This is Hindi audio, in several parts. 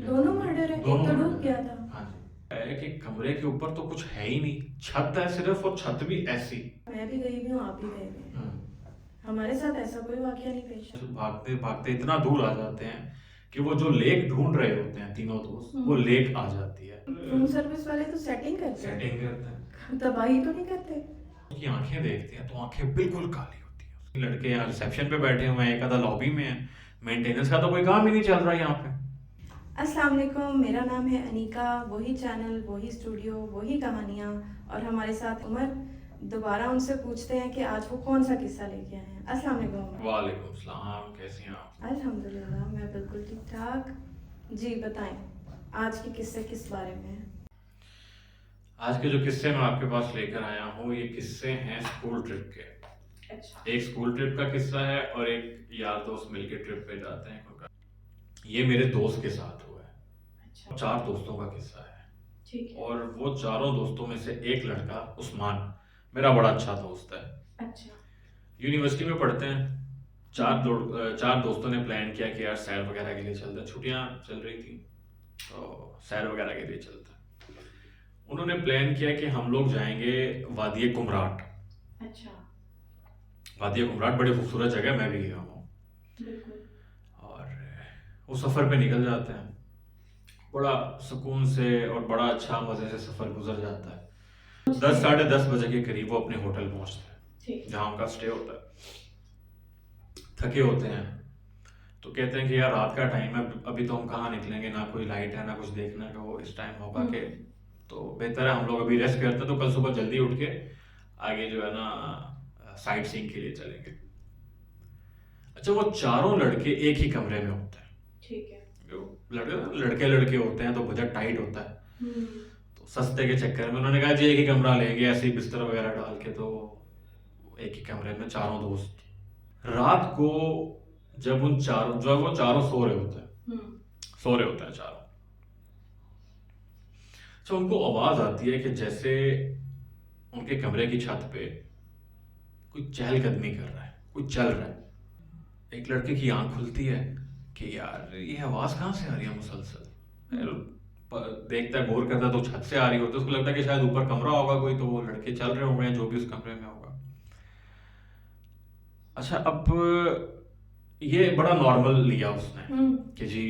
दोनों मर्डर है, एक दोनों तो डूब मर्डर गया है। था। हाँ जी, है कि कमरे के ऊपर तो कुछ है ही नहीं, छत है सिर्फ, और छत भी ऐसी। मैं भी गई हुई हूँ, आप भी गए हुए हैं। हाँ। हमारे साथ ऐसा कोई वाकया नहीं पेश तो आया। भागते भागते इतना दूर आ जाते हैं कि वो जो लेक ढूंढ रहे होते हैं तीनों दोस्त, वो लेक आ जाती है। रूम सर्विस वाले तो सेटिंग करते हैं, सेटिंग करते हैं, तबाही तो नहीं करते। उसकी आंखें देखते हैं तो आंखें बिल्कुल काली होती हैं उसकी। लड़के यहाँ रिसेप्शन पे बैठे हुए हैं, एक आधा लॉबी में है। मेंटेनेंस का तो कोई काम ही नहीं चल रहा यहाँ पे। अस्सलाम वालेकुम, मेरा नाम है अनीका। वही चैनल, वही स्टूडियो, वही कहानियाँ, और हमारे साथ उमर। दोबारा उनसे पूछते हैं कि आज वो कौन सा किस्सा लेके आए हैं। अस्सलाम वालेकुम उमर। वालेकुम सलाम, कैसे हैं आप? अल्हम्दुलिल्लाह, मैं बिल्कुल ठीक ठाक। जी बताएं, आज के किस्से किस बारे में हैं? आज के जो किस्से मैं आपके पास लेकर आया हूँ, ये किस्से हैं स्कूल ट्रिप के। अच्छा। एक स्कूल ट्रिप का किस्सा है और एक यार दोस्त मिलके ट्रिप पे जाते हैं उनका। ये मेरे दोस्त के साथ हुआ है। अच्छा। 4 दोस्तों का किस्सा है। ठीक है। और वो चारों दोस्तों में से एक लड़का उस्मान मेरा बड़ा अच्छा दोस्त है। अच्छा। यूनिवर्सिटी में पढ़ते हैं। 4 दोस्तों ने प्लान किया कि यार सैर वगैरह के लिए चलते हैं, छुट्टियां चल रही थी तो सैर वगैरह के लिए चलते हैं। उन्होंने प्लान किया कि हम लोग जाएंगे वादिय कुमराट। अच्छा। वादिय कुमराट बड़ी खूबसूरत जगह, मैं भी गया हूँ। बिल्कुल। और वो सफ़र पे निकल जाते हैं, बड़ा सुकून से और बड़ा अच्छा मज़े से सफ़र गुजर जाता है। 10 साढ़े 10 बजे के करीब वो अपने होटल पहुंचते हैं, ठीक। जहाँ उनका स्टे होता है। थके होते हैं तो कहते हैं कि यार रात का टाइम है, अभी तो हम कहाँ निकलेंगे, ना कोई लाइट है ना कुछ देखने का, वो इस टाइम होगा कि तो बेहतर है हम लोग अभी रेस्ट करते हैं, तो कल सुबह जल्दी उठ के आगे जो है ना साइट सीइंग के लिए चलेंगे। अच्छा, वो चारों लड़के एक ही कमरे में होते हैं। ठीक है। जो लड़के लड़के लड़के होते हैं तो बजट टाइट होता है, तो सस्ते के चक्कर में उन्होंने कहा जी एक ही कमरा लेंगे, ऐसे ही बिस्तर वगैरह डाल के। तो एक ही कमरे में चारों दोस्त रात को, जब वो चारों सो रहे होते हैं, चारों। तो उनको आवाज आती है कि जैसे उनके कमरे की छत पे कोई चहलकदमी कर रहा है, कोई चल रहा है। एक लड़के की आंख खुलती है कि यार ये आवाज कहाँ से आ रही है मुसलसल। देखता है, गौर करता है तो छत से आ रही होती है। उसको लगता है कि शायद ऊपर कमरा होगा कोई, तो वो लड़के चल रहे होंगे जो भी उस कमरे में होगा। अच्छा, अब ये बड़ा नॉर्मल लिया उसने कि जी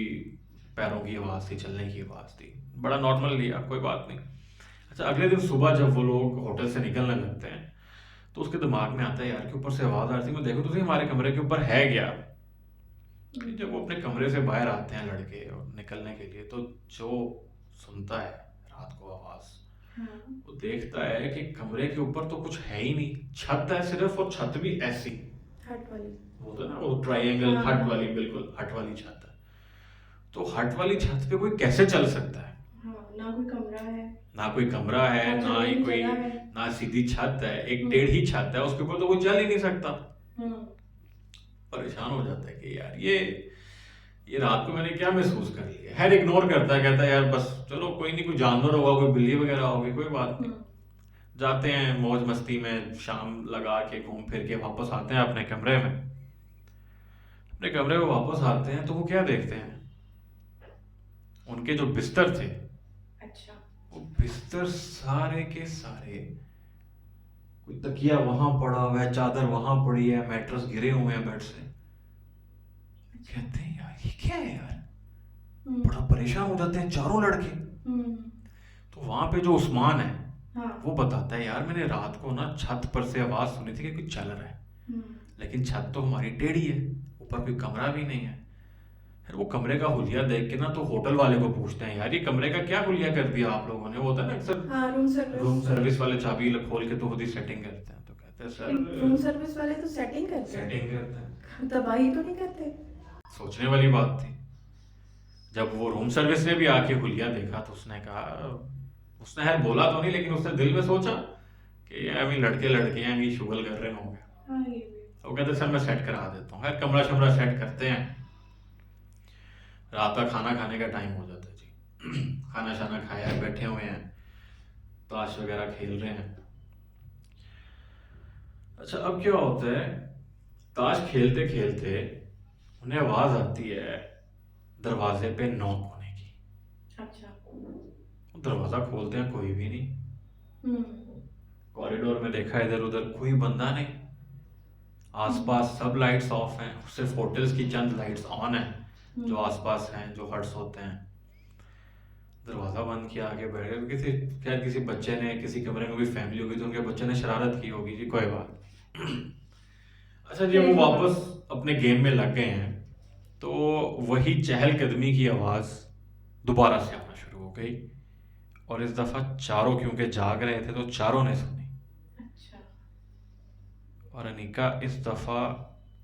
पैरों की आवाज़ थी, चलने की आवाज़ थी, बड़ा नॉर्मल लिया, कोई बात नहीं। अच्छा, अगले दिन सुबह जब वो लोग होटल से निकलने लगते हैं तो उसके दिमाग में आता है यार कि ऊपर से आवाज़ आ रही थी, मैं देखो तो सही हमारे कमरे के ऊपर है क्या। जब वो अपने कमरे से बाहर आते हैं लड़के और निकलने के लिए, तो जो सुनता है रात को आवाज़, वो देखता है कि कमरे के ऊपर तो कुछ है ही नहीं, छत है सिर्फ, और छत भी ऐसी। हट वाली। वो तो ना वो ट्रायंगल हाँ, हट हाँ। वाली, बिल्कुल हट वाली छत है। तो हट वाली छत पे कोई कैसे चल सकता है? हाँ, ना कोई कमरा है। ना कोई कमरा है, ना ना ही चलने की कोई, जगह है। ना सीधी छत है, एक टेढ़ी छत है, उसके ऊपर तो कोई चल ही नहीं सकता। परेशान हो जाता है कि यार ये रात को मैंने क्या महसूस कर लिया। खैर इग्नोर करता है, कहता है यार बस चलो कोई नहीं, कोई जानवर होगा, कोई बिल्ली वगैरह होगी, कोई बात नहीं। जाते हैं मौज मस्ती में, शाम लगा के घूम फिर के वापस आते हैं अपने कमरे में। अपने कमरे में वापस आते हैं तो वो क्या देखते हैं, उनके जो बिस्तर थे, अच्छा। वो बिस्तर सारे के सारे, कोई तकिया वहां पड़ा हुआ है, चादर वहां पड़ी है, मैट्रेस गिरे हुए हैं बेड से। कहते हैं यार ये क्या है यार, बड़ा परेशान हो जाते हैं चारों लड़के। तो वहां पे जो उस्मान है, हाँ। वो बताता है यार मैंने रात को ना छत पर से आवाज सुनी थी कि कुछ चल रहा है, लेकिन छत तो हमारी टेढ़ी है, ऊपर कोई कमरा भी नहीं है। फिर वो कमरे का हुलिया देख के ना तो होटल वाले को पूछते हैं यार ये कमरे का क्या हुलिया कर दिया आप लोगों ने। वो होता है ना अक्सर हाँ, रूम सर्विस वाले चाबी खोल के तो खुद ही सेटिंग करते हैं। तो कहते हैं सर रूम सर्विस वाले तो सेटिंग करते हैं, सेटिंग करते हैं। तबाही तो नहीं करते। सोचने वाली बात थी। जब वो रूम सर्विस ने भी आके हुलिया देखा तो उसने कहा, उसने खैर बोला तो नहीं, लेकिन उसने दिल में सोचा कि ये अभी लड़के लड़के हैं, अभी शुगल कर रहे होंगे। हाँ, ये भी। तो वो कहते सर मैं सेट करा देता हूँ। खैर कमरा शमरा सेट करते हैं। रात का खाना खाने का टाइम हो जाता है जी। खाना शाना खाया है, बैठे हुए हैं, ताश वगैरह खेल रहे हैं। अच्छा, अब क्या होता है, ताश खेलते खेलते उन्हें आवाज आती है दरवाजे पे नॉक होने की। अच्छा। दरवाजा खोलते हैं, कोई भी नहीं। हम्म। कॉरिडोर में देखा इधर उधर, कोई बंदा नहीं। आसपास सब लाइट्स ऑफ हैं, सिर्फ होटल्स की चंद लाइट्स ऑन हैं जो आसपास हैं, जो हट्स होते हैं। दरवाजा बंद किया, आगे बैठ गए। किसी खैर किसी बच्चे ने, किसी कमरे में कोई फैमिली होगी तो उनके बच्चे ने शरारत की होगी जी, कोई बात। अच्छा जी, वो वापस अपने गेम में लग गए हैं तो वही चहलकदमी की आवाज़ दोबारा से आना शुरू हो गई। और इस दफ़ा चारों, क्योंकि जाग रहे थे तो चारों ने सुनी। अच्छा। और अनिका, इस दफ़ा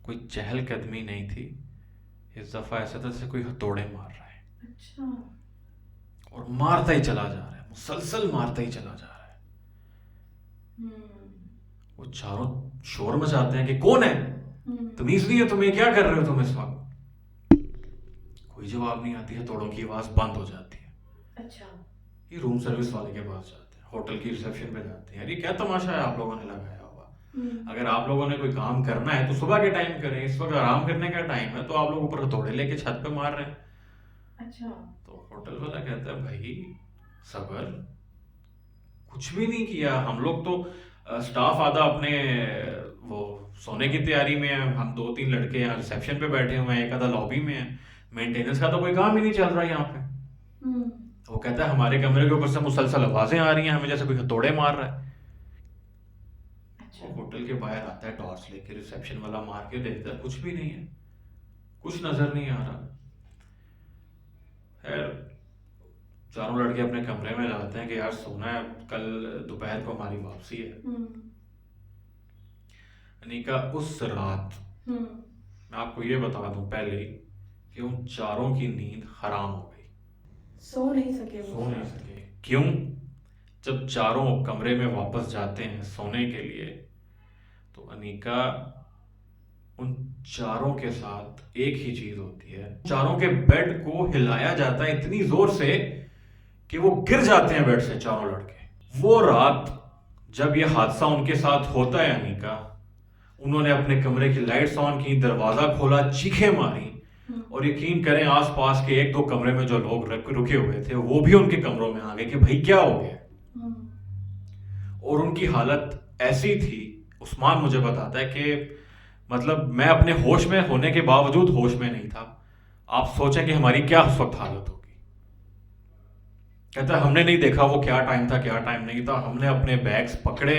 कोई चहलकदमी नहीं थी। इस दफ़ा ऐसा था जैसे कोई हथौड़े मार रहा है। अच्छा। और मारता ही चला जा रहा है, मुसलसल मारता ही चला जा रहा है। वो चारों शोर मचाते हैं कि कौन है, तमीज नहीं है तुम्हें, क्या कर रहे हो तुम इस वक्त। कोई जवाब नहीं आती, हथौड़ों की आवाज बंद हो जाती है। अच्छा। ये रूम सर्विस वाले के पास जाते हैं, होटल की रिसेप्शन पे जाते हैं। यार ये क्या तमाशा है आप लोगों ने लगाया हुआ। अगर आप लोगों ने कोई काम करना है तो सुबह के टाइम करें, इस वक्त आराम करने का टाइम है, तो आप लोग ऊपर हथौड़े लेके छत पे मार रहे हैं। अच्छा। तो होटल वाला कहता है भाई सबर, कुछ भी नहीं किया हम लोग तो। स्टाफ आधा अपने वो सोने की तैयारी में है, हम 2-3 लड़के यहाँ रिसेप्शन पे बैठे हुए हैं, एक आधा लॉबी में है। मेंटेनेंस का तो कोई काम ही नहीं चल रहा यहाँ पे। वो कहता है हमारे कमरे के ऊपर से मुसलसल आवाजें आ रही हैं, हमें जैसे कोई हथौड़े मार रहा है। अच्छा। वो होटल के बाहर आता है टॉर्च लेके, रिसेप्शन वाला मार के देखता है, कुछ भी नहीं है, कुछ नजर नहीं आ रहा। खैर चारों लड़के अपने कमरे में जाते हैं कि यार सोना है, कल दोपहर को हमारी वापसी है। अनिका, उस रात मैं आपको ये बता दूं पहले ही कि उन चारों की नींद हराम हो गई। सो नहीं सके वो। सो नहीं सके। क्यों? जब चारों कमरे में वापस जाते हैं सोने के लिए तो अनिका, उन चारों के साथ एक ही चीज होती है। चारों के बेड को हिलाया जाता है इतनी जोर से कि वो गिर जाते हैं बेड से चारों लड़के। वो रात जब ये हादसा उनके साथ होता है अनिका, उन्होंने अपने कमरे की लाइट्स ऑन की, दरवाजा खोला, चीखें मारी। और यकीन करें आसपास के 1-2 कमरे में जो लोग रुके हुए थे वो भी उनके कमरों में आ गए कि भाई क्या हो गया। और उनकी हालत ऐसी थी, उस्मान मुझे बताता है कि मतलब मैं अपने होश में होने के बावजूद होश में नहीं था। आप सोचें कि हमारी क्या उस वक्त हालत होगी। कहता है हमने नहीं देखा वो क्या टाइम था क्या टाइम नहीं था, हमने अपने बैग्स पकड़े,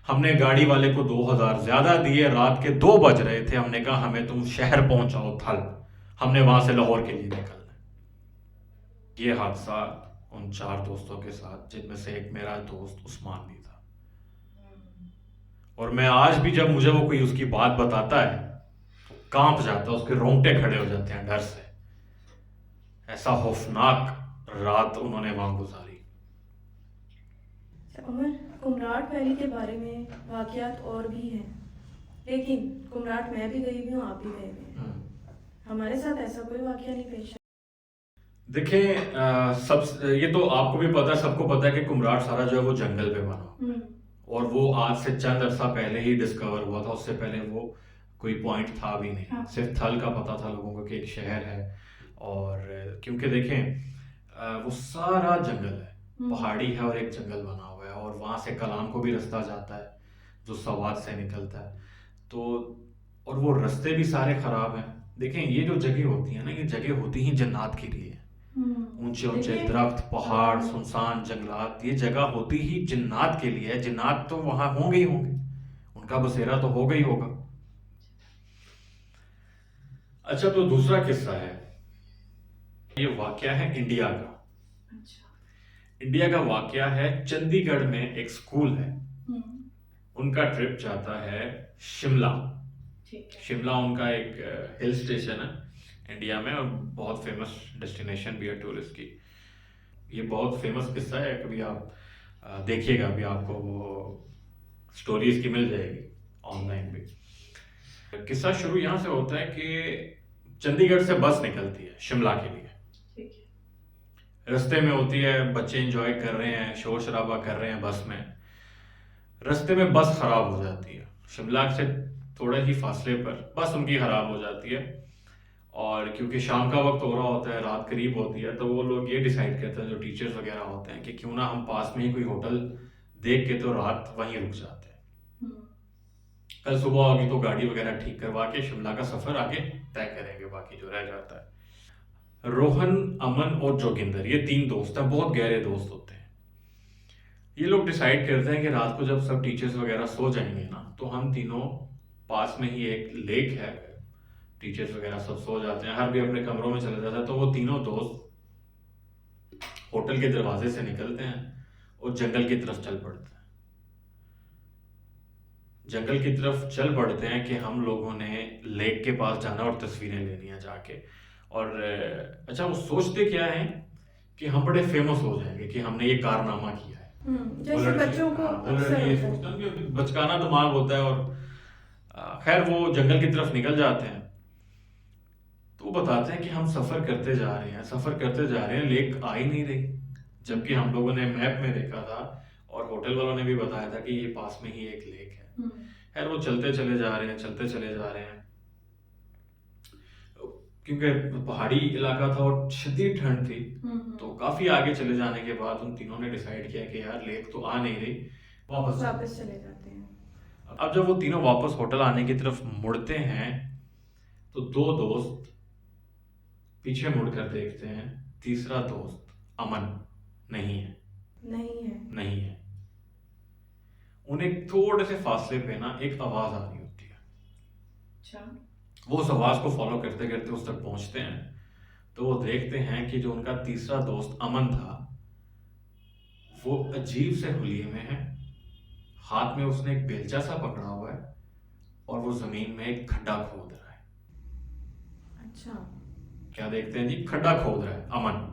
हमने गाड़ी वाले को 2000 ज्यादा दिए, रात के 2 बज रहे थे, हमने कहा हमें तुम शहर पहुंचाओ थल, हमने वहां से लाहौर के लिए निकलना है। ये हादसा उन 4 दोस्तों के साथ, जिनमें से एक मेरा दोस्त उस्मान भी था। और मैं आज भी जब मुझे वो कोई उसकी बात बताता है तो कांप जाता, उसके रोंगटे खड़े हो जाते हैं डर से। ऐसा खौफनाक रात उन्होंने वहां गुजारी। उमर, कुमराट वैली के बारे में वाकयात और भी हैं, लेकिन कुमराट मैं भी गई भी हूँ, आप भी गए हुए हैं, हमारे साथ ऐसा कोई वाकया नहीं पेश आया। देखें सब ये तो आपको भी पता है, सबको पता है कि कुमराट सारा जो है वो जंगल पे बना और वो आज से चंद अरसा पहले ही डिस्कवर हुआ था। उससे पहले वो कोई पॉइंट था भी नहीं। हाँ। सिर्फ थल का पता था लोगों को कि एक शहर है। और क्योंकि देखें वो सारा जंगल है, पहाड़ी है और एक जंगल बना हुआ है, और वहाँ से कलाम को भी रास्ता जाता है जो सवाद से निकलता है। तो और वो रास्ते भी सारे खराब हैं। देखें ये जो जगह होती है ना, ये जगह होती ही जन्नत के लिए। ऊंचे ऊंचे दरख्त, पहाड़, सुनसान जंगलात, ये जगह होती ही जिन्नात के लिए है। जिन्नात तो वहां होंगे ही होंगे, उनका बसेरा तो होगा ही होगा। अच्छा, तो दूसरा किस्सा है, ये वाकया है इंडिया का। इंडिया का वाकया है, चंडीगढ़ में एक स्कूल है, उनका ट्रिप जाता है शिमला। शिमला उनका एक हिल स्टेशन है इंडिया में और बहुत फेमस डेस्टिनेशन भी है टूरिस्ट की। ये बहुत फेमस किस्सा है, कभी आप देखिएगा, अभी आपको वो स्टोरी इसकी मिल जाएगी ऑनलाइन भी। किस्सा शुरू यहाँ से होता है कि चंडीगढ़ से बस निकलती है शिमला के लिए। रास्ते में होती है, बच्चे एंजॉय कर रहे हैं, शोर शराबा कर रहे हैं बस में। रास्ते में बस खराब हो जाती है, शिमला से थोड़े ही फासले पर बस उनकी खराब हो जाती है और क्योंकि शाम का वक्त हो रहा होता है, रात करीब होती है, तो वो लोग ये डिसाइड करते हैं, जो टीचर्स वगैरह होते हैं, कि क्यों ना हम पास में ही कोई होटल देख के तो रात वहीं रुक जाते हैं। कल सुबह होगी तो गाड़ी वगैरह ठीक करवा के शिमला का सफ़र आगे तय करेंगे, बाकी जो रह जाता है। रोहन, अमन और जोगिंदर, ये 3 दोस्त हैं, बहुत गहरे दोस्त होते हैं। ये लोग डिसाइड करते हैं कि रात को जब सब टीचर्स वगैरह सो जाएंगे ना, तो हम तीनों, पास में ही एक लेक है, टीचर्स वगैरह सब सो जाते हैं, हर भी अपने कमरों में चले जाता है, तो वो तीनों दोस्त होटल के दरवाजे से निकलते हैं और जंगल की तरफ चल पड़ते हैं। जंगल की तरफ चल पड़ते हैं कि हम लोगों ने लेक के पास जाना और तस्वीरें लेनी है जाके। और अच्छा, वो सोचते क्या है कि हम बड़े फेमस हो जाएंगे कि हमने ये कारनामा किया है। वो जैसे लड़के, बच्चों को वो अक्सर लड़के ये होता है। सोचते हैं कि बचकाना दिमाग होता है। और खैर वो जंगल की तरफ निकल जाते हैं, तो वो बताते हैं कि हम सफ़र करते जा रहे हैं, सफ़र करते जा रहे हैं, लेक आ ही नहीं रही, जबकि हम लोगों ने मैप में देखा था और होटल वालों ने भी बताया था कि ये पास में ही एक लेक है। खैर वो चलते चले जा रहे हैं, चलते चले जा रहे हैं, क्योंकि पहाड़ी इलाका था और शदीद ठंड थी, तो काफ़ी आगे चले जाने के बाद उन तीनों ने डिसाइड किया कि यार लेक तो आ नहीं रही, वापस चले जाते हैं। अब जब वो तीनों वापस होटल आने की तरफ मुड़ते हैं, तो 2 दोस्त पीछे मुड़कर देखते हैं, तीसरा दोस्त अमन नहीं है। नहीं है। उन्हें थोड़े से फासले पे ना एक आवाज आ रही होती है। अच्छा। वो उस आवाज को फॉलो करते करते उस तक पहुंचते हैं, तो वो देखते हैं कि जो उनका तीसरा दोस्त अमन था, वो अजीब से हुलिये में है, हाथ में उसने एक बेलचा सा पकड़ा हुआ है और वो जमीन में एक खड्डा खोद रहा है। अच्छा। क्या देखते हैं जी? खड्डा खोद रहा है अमन।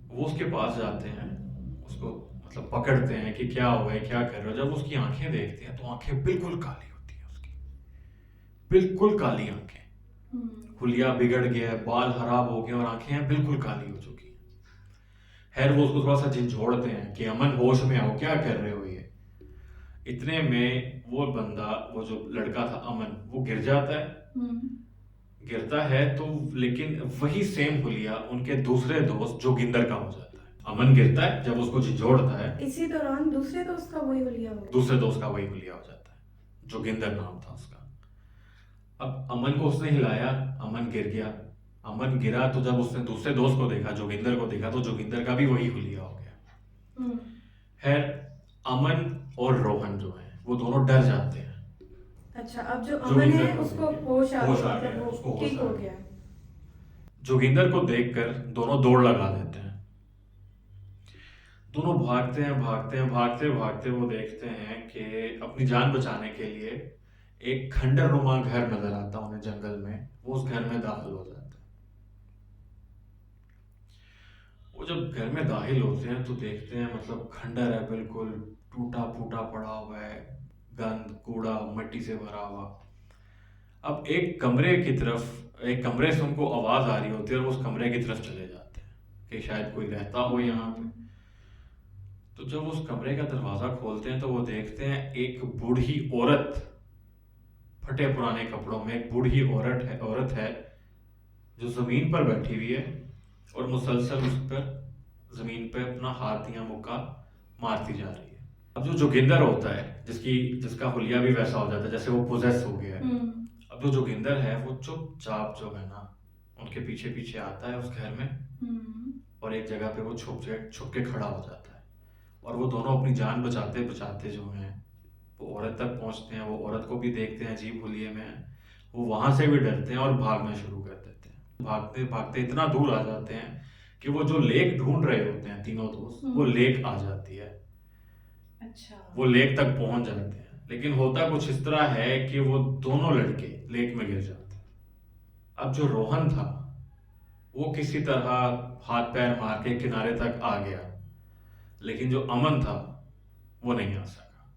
वो उसके पास जाते हैं, उसको मतलब पकड़ते हैं कि क्या हुआ है, क्या कर रहे हो। जब उसकी आंखें देखते हैं तो आंखें बिल्कुल काली होती हैं उसकी, बिल्कुल काली आंखें, हुलिया बिगड़ गया है, बाल खराब हो गए और आंखें बिल्कुल काली हो चुकी हैं। खैर वो उसको थोड़ा सा झिझोड़ते हैं कि अमन होश में आओ, क्या कर रहे हो ये। इतने में वो बंदा, वो जो लड़का था अमन, वो गिर जाता है। गिरता है तो लेकिन वही सेम हुलिया उनके दूसरे दोस्त जोगिंदर का हो जाता है। अमन गिरता है, जब उसको झिझोड़ता है, इसी दौरान दूसरे दोस्त का वही हुलिया हो दूसरे दोस्त का वही हुलिया हो जाता है, जोगिंदर नाम था उसका। अब अमन को उसने हिलाया, अमन गिर गया। अमन गिरा तो जब उसने दूसरे दोस्त को देखा, जोगिंदर को देखा, तो जोगिंदर का भी वही हुलिया हो गया। खैर अमन और रोहन जो है वो दोनों डर जाते हैं। अच्छा, अब जो अमन है उसको होश आ होश आ गया, गया, मतलब उसको वो होश ठीक आ हो गया। गया। जोगिंदर को देखकर दोनों दौड़ लगा देते हैं। दोनों भागते हैं, भागते हैं, भागते भागते वो देखते हैं कि अपनी जान बचाने के लिए एक खंडर नुमा घर नजर आता है उन्हें जंगल में। वो उस घर में दाखिल हो जाते हैं। वो जब घर में दाखिल होते हैं तो देखते हैं मतलब खंडर है, बिल्कुल टूटा फूटा पड़ा हुआ है, गंद कूड़ा मिट्टी से भरा हुआ। अब एक कमरे से उनको आवाज आ रही होती है और वो उस कमरे की तरफ चले जाते हैं कि शायद कोई रहता हो यहाँ पे। तो जब उस कमरे का दरवाजा खोलते हैं तो वो देखते हैं एक बूढ़ी औरत, फटे पुराने कपड़ों में एक बूढ़ी औरत है जो जमीन पर बैठी हुई है और मुसलसल उस पर जमीन पे अपना हाथ या मुक्का मारती जा रही है। अब जो जोगिंदर होता है, जिसका हुलिया भी वैसा हो जाता है जैसे वो पोजेस हो गया है। अब जो जोगिंदर है वो चुपचाप जो है ना उनके पीछे पीछे आता है उस घर में, और एक जगह पे वो छुप के खड़ा हो जाता है। और वो दोनों अपनी जान बचाते बचाते जो हैं वो औरत तक पहुंचते हैं। वो औरत को भी देखते हैं अजीब हुलिये में है, वो वहां से भी डरते हैं और भागना शुरू कर देते हैं। भागते भागते इतना दूर आ जाते हैं कि वो जो लेक ढूंढ रहे होते हैं तीनों दोस्त, वो लेक आ जाती है। अच्छा। वो लेक तक पहुंच जाते हैं, लेकिन होता कुछ इस तरह है कि वो दोनों लड़के लेक में गिर जाते हैं। अब जो रोहन था वो किसी तरह हाथ पैर मार के किनारे तक आ गया, लेकिन जो अमन था वो नहीं आ सका,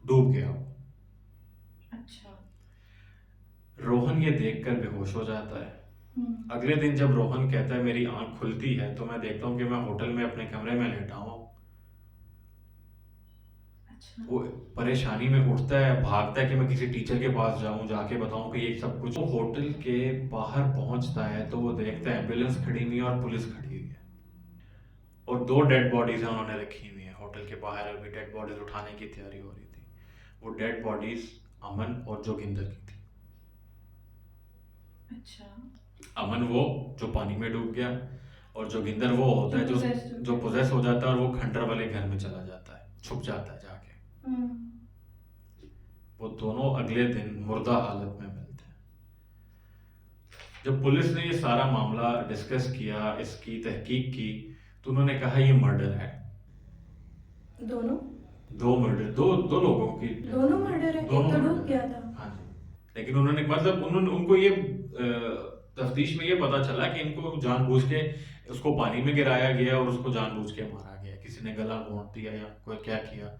डूब गया वो। अच्छा। रोहन ये देखकर बेहोश हो जाता है। अगले दिन जब रोहन कहता है मेरी आंख खुलती है तो मैं देखता हूँ कि मैं होटल में अपने कमरे में लेटा हूँ। अच्छा। वो परेशानी में उठता है, भागता है कि मैं किसी टीचर के पास जाऊं, जाके बताऊं कि ये सब कुछ। वो होटल के बाहर पहुंचता है तो वो देखता है एम्बुलेंस खड़ी हुई है और पुलिस खड़ी हुई है, और 2 डेड बॉडीज उन्होंने रखी हुई है होटल के बाहर। अभी डेड बॉडीज उठाने की तैयारी हो रही थी। वो डेड बॉडीज अमन और जोगिंदर की थी। अच्छा। अमन वो जो पानी में डूब गया, और जोगिंदर वो होता है possessed जो पोजेस हो जाता है और वो खंडर वाले घर में चला जाता है, छुप जाता है जाके। वो दोनों अगले दिन मुर्दा हालत में मिलते हैं। जब पुलिस ने ये सारा मामला डिस्कस किया, इसकी तहकीक की, तो उन्होंने कहा ये मर्डर है। दोनों दो मर्डर, दो लोगों की। दोनों मर्डर है, एक तो डूब गया था। हाँ जी, लेकिन उन्होंने मतलब उनको ये तफ्तीश में ये पता चला कि इनको जानबूझ के उसको पानी में गिराया गया और उसको जानबूझ के मारा गया, किसी ने गला घोंट दिया या कोई क्या किया,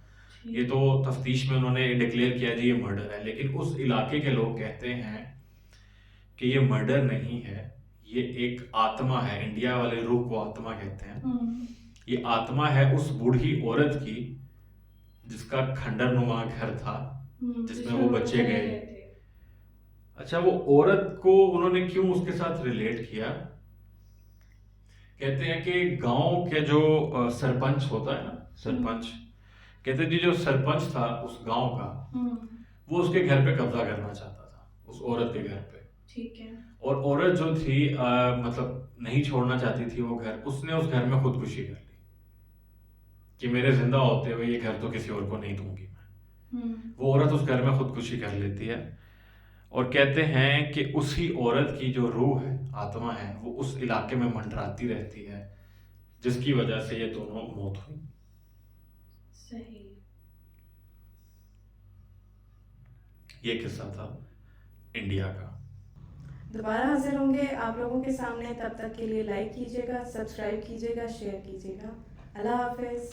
ये तो तफ्तीश में उन्होंने डिक्लेयर किया जी ये मर्डर है। लेकिन उस इलाके के लोग कहते हैं कि ये मर्डर नहीं है, ये एक आत्मा है। इंडिया वाले रूह को आत्मा कहते हैं। ये आत्मा है उस बूढ़ी औरत की जिसका खंडर नुमा घर था, जिसमें वो बच्चे गए। अच्छा, वो औरत को उन्होंने क्यों उसके साथ रिलेट किया? कहते हैं कि गांव के जो सरपंच होता है ना, सरपंच, कहते जी जो सरपंच था उस गांव का, वो उसके घर पे कब्जा करना चाहता था, उस औरत के घर पे। ठीक है। और औरत जो थी मतलब नहीं छोड़ना चाहती थी वो घर। उसने उस घर में खुदकुशी कर ली कि मेरे जिंदा होते हुए ये घर तो किसी और को नहीं दूंगी मैं। वो औरत उस घर में खुदकुशी कर लेती है, और कहते हैं कि उसी औरत की जो रूह है, आत्मा है, वो उस इलाके में मंडराती रहती है, जिसकी वजह से ये दोनों मौत हुई। सही। ये किस्सा था इंडिया का। दोबारा हाजिर होंगे आप लोगों के सामने, तब तक के लिए लाइक कीजिएगा, सब्सक्राइब कीजिएगा, शेयर कीजिएगा। अल्लाह हाफिज।